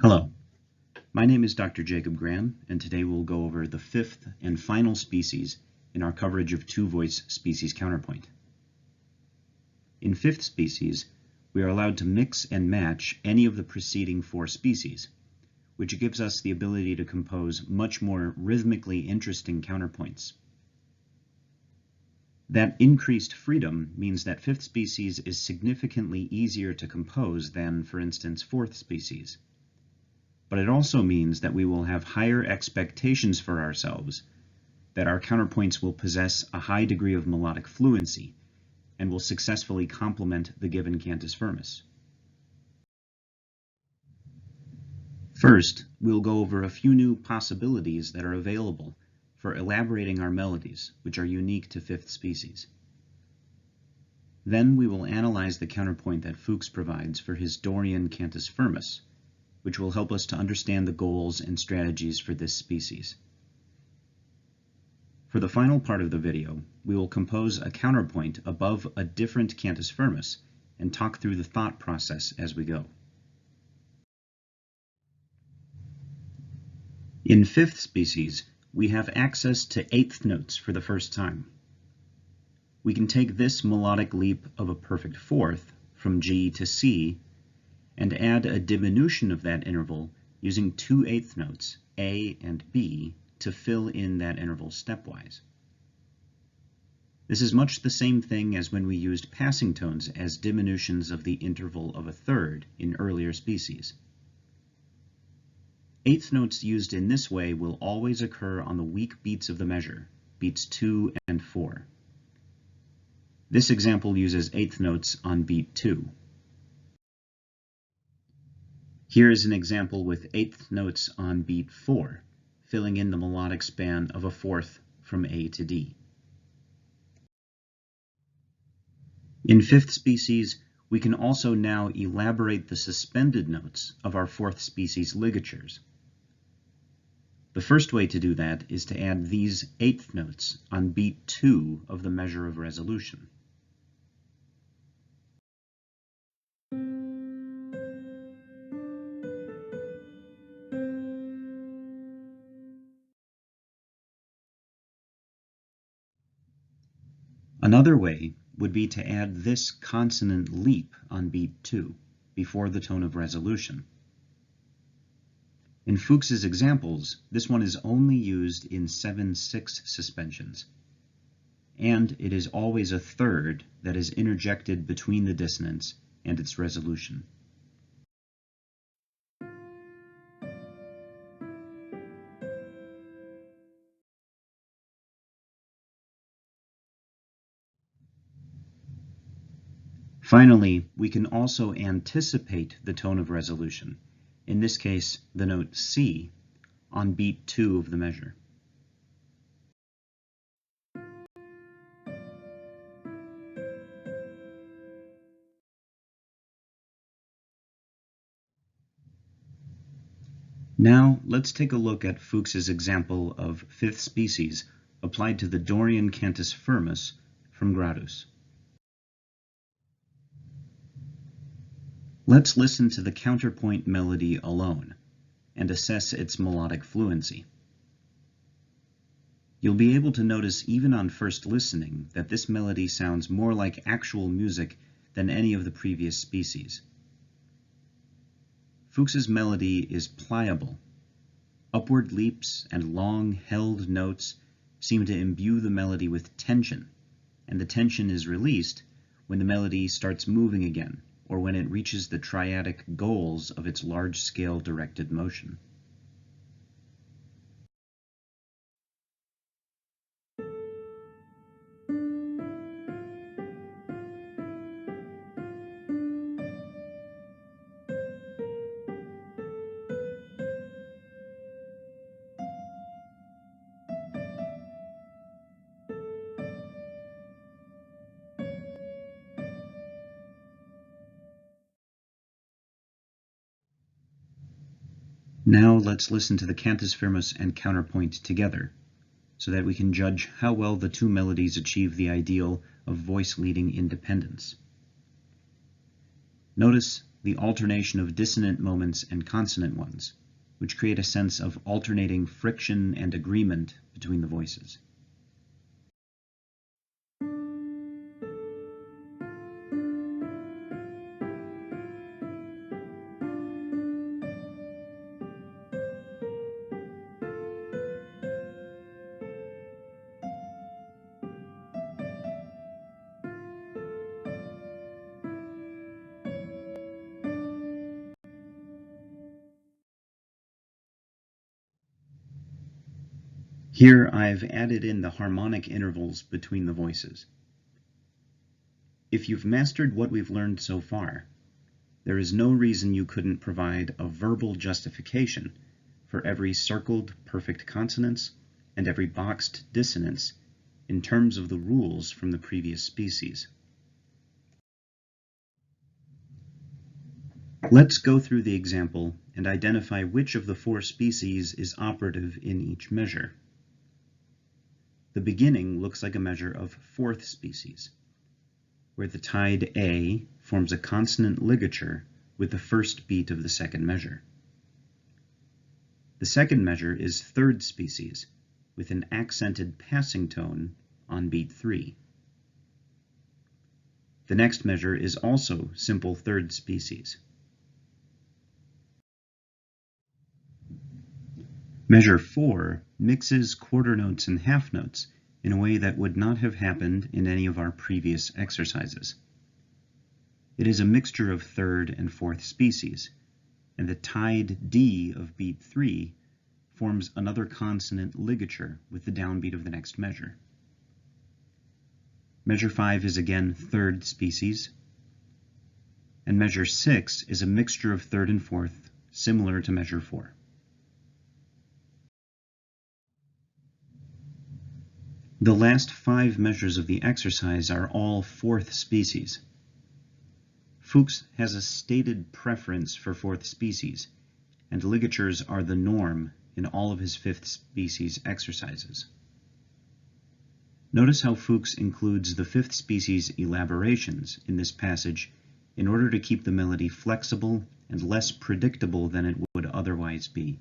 Hello, my name is Dr. Jacob Graham, and today we'll go over the fifth and final species in our coverage of two-voice species counterpoint. In fifth species, we are allowed to mix and match any of the preceding four species, which gives us the ability to compose much more rhythmically interesting counterpoints. That increased freedom means that fifth species is significantly easier to compose than, for instance, fourth species. But it also means that we will have higher expectations for ourselves, that our counterpoints will possess a high degree of melodic fluency, and will successfully complement the given cantus firmus. First, we'll go over a few new possibilities that are available for elaborating our melodies, which are unique to fifth species. Then we will analyze the counterpoint that Fuchs provides for his Dorian cantus firmus, which will help us to understand the goals and strategies for this species. For the final part of the video, we will compose a counterpoint above a different cantus firmus and talk through the thought process as we go. In fifth species, we have access to eighth notes for the first time. We can take this melodic leap of a perfect fourth from G to C and add a diminution of that interval using two eighth notes, A and B, to fill in that interval stepwise. This is much the same thing as when we used passing tones as diminutions of the interval of a third in earlier species. Eighth notes used in this way will always occur on the weak beats of the measure, beats 2 and 4. This example uses eighth notes on beat 2. Here is an example with eighth notes on beat 4, filling in the melodic span of a fourth from A to D. In fifth species, we can also now elaborate the suspended notes of our fourth species ligatures. The first way to do that is to add these eighth notes on beat 2 of the measure of resolution. Another way would be to add this consonant leap on beat 2 before the tone of resolution. In Fuchs's examples, this one is only used in 7/6 suspensions, and it is always a third that is interjected between the dissonance and its resolution. Finally, we can also anticipate the tone of resolution, in this case the note C, on beat 2 of the measure. Now let's take a look at Fuchs's example of fifth species applied to the Dorian cantus firmus from Gradus. Let's listen to the counterpoint melody alone and assess its melodic fluency. You'll be able to notice even on first listening that this melody sounds more like actual music than any of the previous species. Fuchs's melody is pliable. Upward leaps and long held notes seem to imbue the melody with tension, and the tension is released when the melody starts moving again, or when it reaches the triadic goals of its large-scale directed motion. Now let's listen to the cantus firmus and counterpoint together, so that we can judge how well the two melodies achieve the ideal of voice-leading independence. Notice the alternation of dissonant moments and consonant ones, which create a sense of alternating friction and agreement between the voices. Here I've added in the harmonic intervals between the voices. If you've mastered what we've learned so far, there is no reason you couldn't provide a verbal justification for every circled perfect consonance and every boxed dissonance in terms of the rules from the previous species. Let's go through the example and identify which of the 4 species is operative in each measure. The beginning looks like a measure of 4th species, where the tied A forms a consonant ligature with the first beat of the second measure. The second measure is 3rd species, with an accented passing tone on beat 3. The next measure is also simple 3rd species. Measure 4 mixes quarter notes and half notes in a way that would not have happened in any of our previous exercises. It is a mixture of 3rd and 4th species, and the tied D of beat 3 forms another consonant ligature with the downbeat of the next measure. Measure 5 is again 3rd species, and measure 6 is a mixture of 3rd and 4th, similar to measure 4. The last 5 measures of the exercise are all 4th species. Fuchs has a stated preference for 4th species, and ligatures are the norm in all of his 5th species exercises. Notice how Fuchs includes the 5th species elaborations in this passage in order to keep the melody flexible and less predictable than it would otherwise be.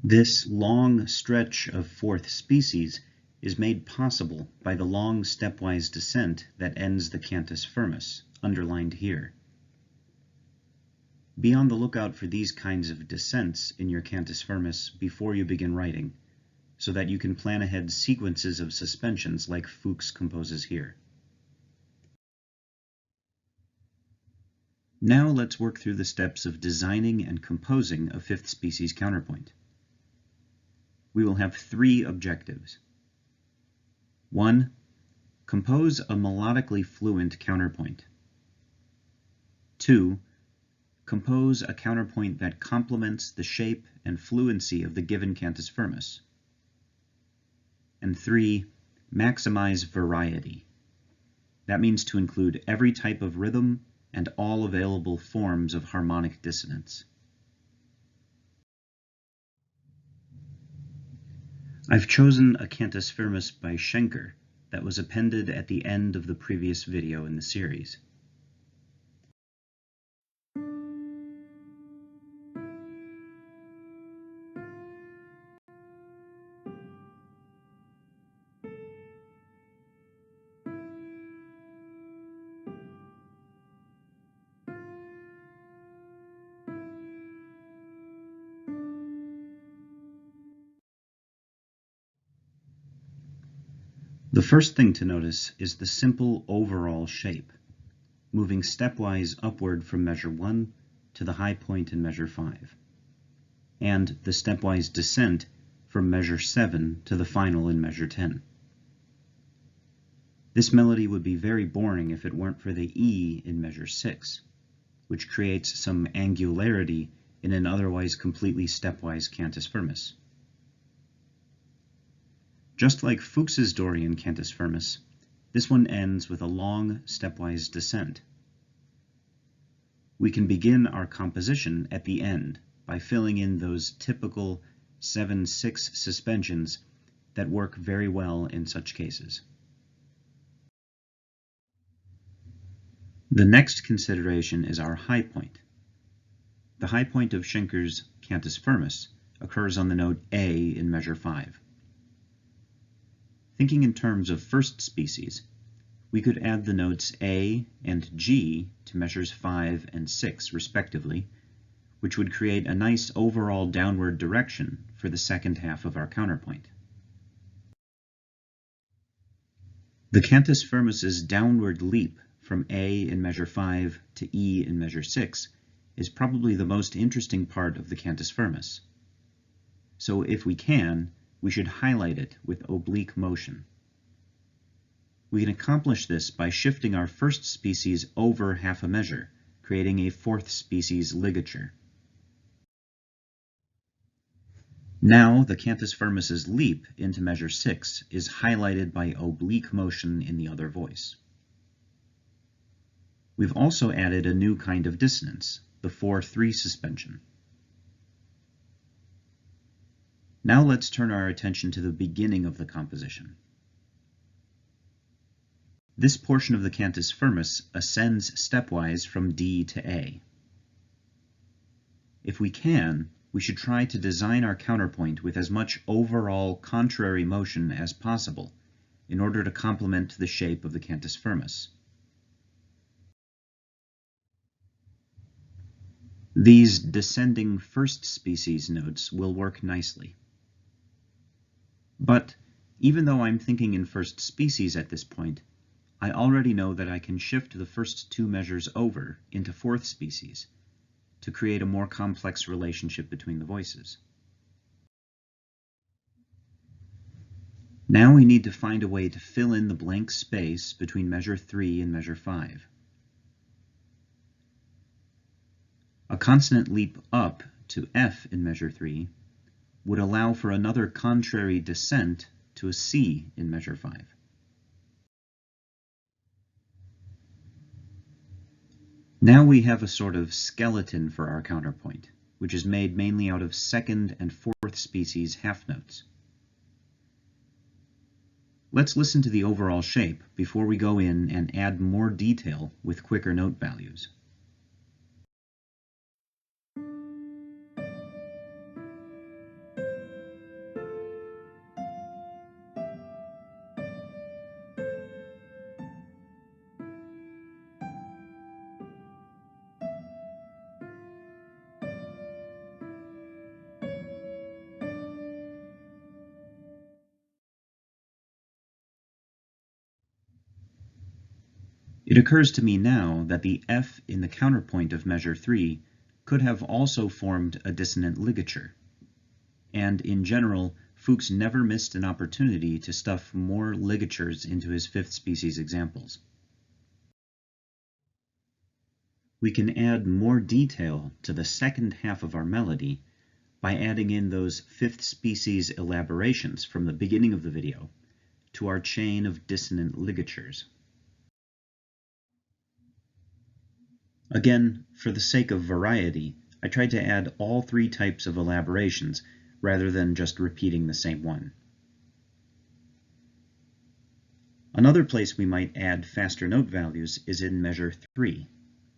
This long stretch of 4th species is made possible by the long stepwise descent that ends the cantus firmus, underlined here. Be on the lookout for these kinds of descents in your cantus firmus before you begin writing, so that you can plan ahead sequences of suspensions like Fuchs composes here. Now let's work through the steps of designing and composing a 5th species counterpoint. We will have 3 objectives. 1. Compose a melodically fluent counterpoint. 2. Compose a counterpoint that complements the shape and fluency of the given cantus firmus. And 3. Maximize variety. That means to include every type of rhythm and all available forms of harmonic dissonance. I've chosen a cantus firmus by Schenker that was appended at the end of the previous video in the series. The first thing to notice is the simple overall shape, moving stepwise upward from measure 1 to the high point in measure 5, and the stepwise descent from measure 7 to the final in measure 10. This melody would be very boring if it weren't for the E in measure 6, which creates some angularity in an otherwise completely stepwise cantus firmus. Just like Fuchs's Dorian cantus firmus, this one ends with a long stepwise descent. We can begin our composition at the end by filling in those typical 7/6 suspensions that work very well in such cases. The next consideration is our high point. The high point of Schenker's cantus firmus occurs on the note A in measure 5. Thinking in terms of first species, we could add the notes A and G to measures 5 and 6 respectively, which would create a nice overall downward direction for the second half of our counterpoint. The cantus firmus's downward leap from A in measure 5 to E in measure 6 is probably the most interesting part of the cantus firmus. So if we can, we should highlight it with oblique motion. We can accomplish this by shifting our first species over half a measure, creating a fourth species ligature. Now the cantus firmus's leap into measure 6 is highlighted by oblique motion in the other voice. We've also added a new kind of dissonance, the 4-3 suspension. Now let's turn our attention to the beginning of the composition. This portion of the cantus firmus ascends stepwise from D to A. If we can, we should try to design our counterpoint with as much overall contrary motion as possible in order to complement the shape of the cantus firmus. These descending first species notes will work nicely. But even though I'm thinking in first species at this point, I already know that I can shift the first two measures over into fourth species to create a more complex relationship between the voices. Now we need to find a way to fill in the blank space between measure 3 and measure 5. A consonant leap up to F in measure 3 would allow for another contrary descent to a C in measure 5. Now we have a sort of skeleton for our counterpoint, which is made mainly out of second and fourth species half notes. Let's listen to the overall shape before we go in and add more detail with quicker note values. It occurs to me now that the F in the counterpoint of measure 3 could have also formed a dissonant ligature. And in general, Fuchs never missed an opportunity to stuff more ligatures into his fifth species examples. We can add more detail to the second half of our melody by adding in those fifth species elaborations from the beginning of the video to our chain of dissonant ligatures. Again, for the sake of variety, I tried to add all three types of elaborations rather than just repeating the same one. Another place we might add faster note values is in measure 3,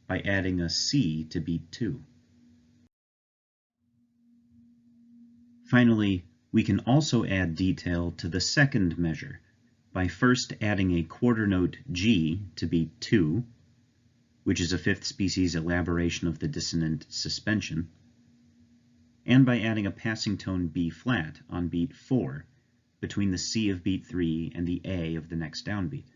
by adding a C to beat 2. Finally, we can also add detail to the second measure by first adding a quarter note G to beat 2, which is a fifth species elaboration of the dissonant suspension, and by adding a passing tone B flat on beat 4 between the C of beat 3 and the A of the next downbeat.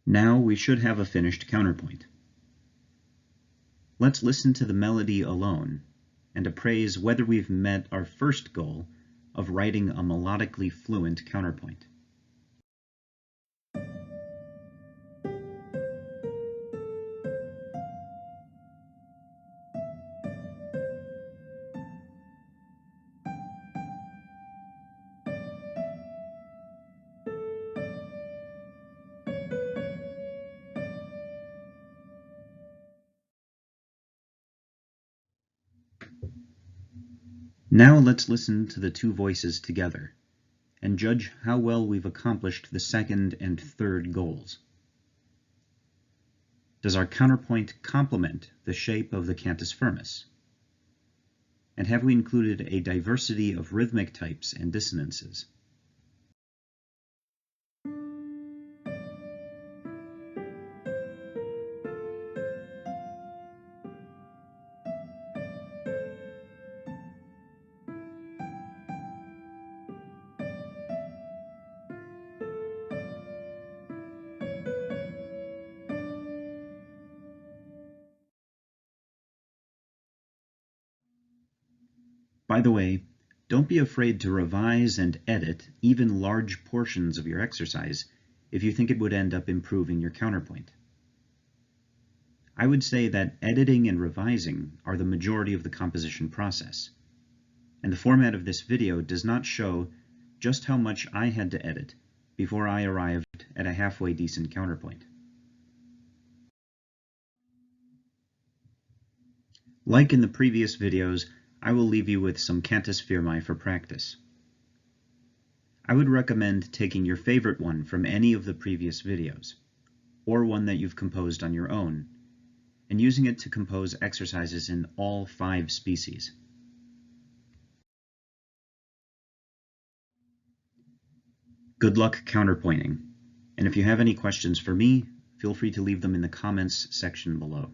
Now we should have a finished counterpoint. Let's listen to the melody alone and appraise whether we've met our first goal of writing a melodically fluent counterpoint. Now let's listen to the two voices together and judge how well we've accomplished the second and third goals. Does our counterpoint complement the shape of the cantus firmus? And have we included a diversity of rhythmic types and dissonances? By the way, don't be afraid to revise and edit even large portions of your exercise if you think it would end up improving your counterpoint. I would say that editing and revising are the majority of the composition process, and the format of this video does not show just how much I had to edit before I arrived at a halfway decent counterpoint. Like in the previous videos, I will leave you with some cantus firmi for practice. I would recommend taking your favorite one from any of the previous videos, or one that you've composed on your own, and using it to compose exercises in all 5 species. Good luck counterpointing, and if you have any questions for me, feel free to leave them in the comments section below.